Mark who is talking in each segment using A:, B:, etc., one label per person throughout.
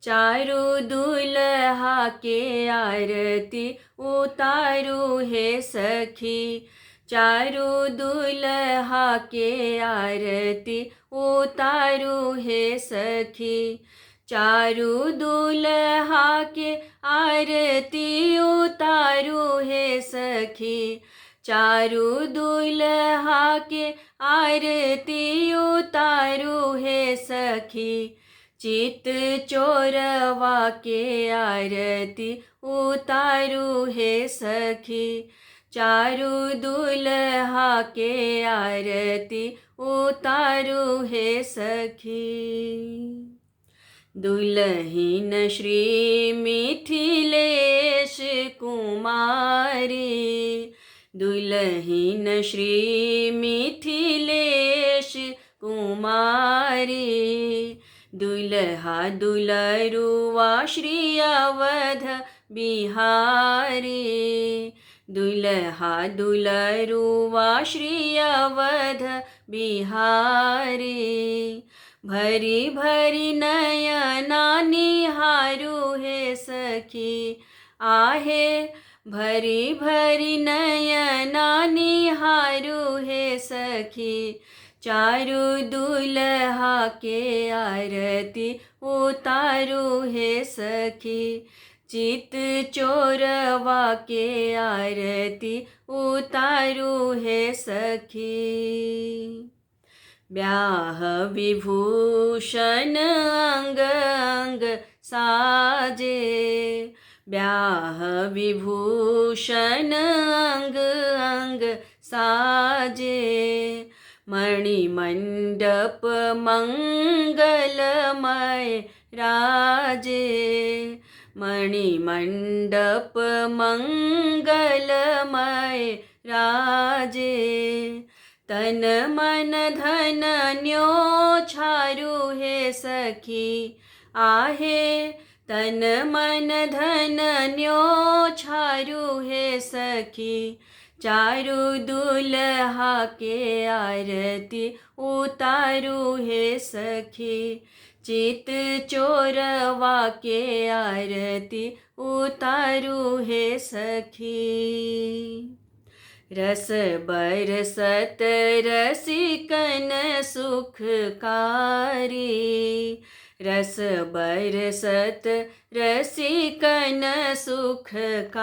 A: चारू दुल्हा के आरती उतारू हे सखी। चारू दुल्हा के आरती उतारू हे सखी। चारू दुल्हा के आरती उतारू हे सखी। चारू दुल्हा के आरती उतारू हे सखी। चित चोरवा के आरती उतारू हे सखी। चारू दुल्हा के आरती उतारू हे सखी। दुल्हीन श्री मिथिलेश कुमारी। दुल्हीन श्री मिथिलेश कुमारी। दुल्हा दुलरुआ श्री अवध बिहारी। दुल्हा दुलरुआ श्री अवध बिहारी। भरी भरी नयना निहारू हे सखी। आहे भरी भरी नयना निहारू हे सखी। चारू दुल्हा के आरती उतारू हे सखी। चित चोरवा के आरती उतारू हे सखी। ब्याह विभूषण अंग अंग साजे। ब्याह विभूषण अंग अंग साजे। मणिमंडप मंगलमय राजे। मणिमंडप मंगलमय राजे। तन मन धन न्योछारू हे सखी। आहे तन मन धन न्योछारू हे सखी। चारू दुल्हा के आरती उतारू हे सखी। चित चोरवा के आरती उतारू हे सखी। रस बरसत रसिकन सुखकारी। रस बरसत रसिकन सुखकारी।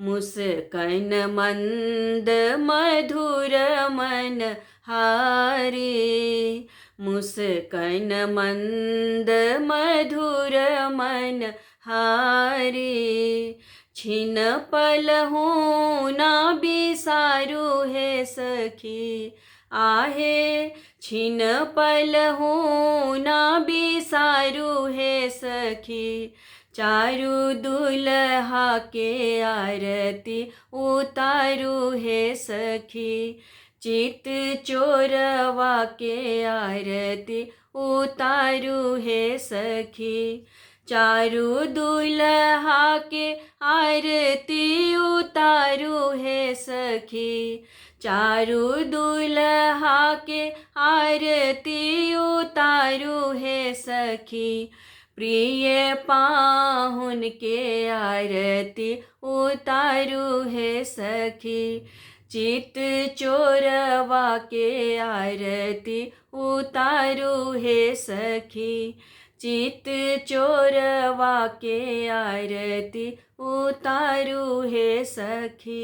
A: मुस्कन मंद मधुर मन हारी। मुस्कन मंद मधुर मन हारी। छिन पल हूँ ना बिसारू हे सखी। आहे छिन पल हूँ ना बिसारू हे सखी। चारू दुल्हा के आरती उतारू हे सखी। चित चोरवा के आरती उतारू हे सखी। चारू दुल्हा के आरती उतारू हे सखी। चारू दुल्हा के आरती उतारू हे सखी। प्रिय पाहुन के आरती उतारू हे सखी। चित चोरवा के आरती उतारू हे सखी। चित चोरवा के आरती उतारू हे सखी।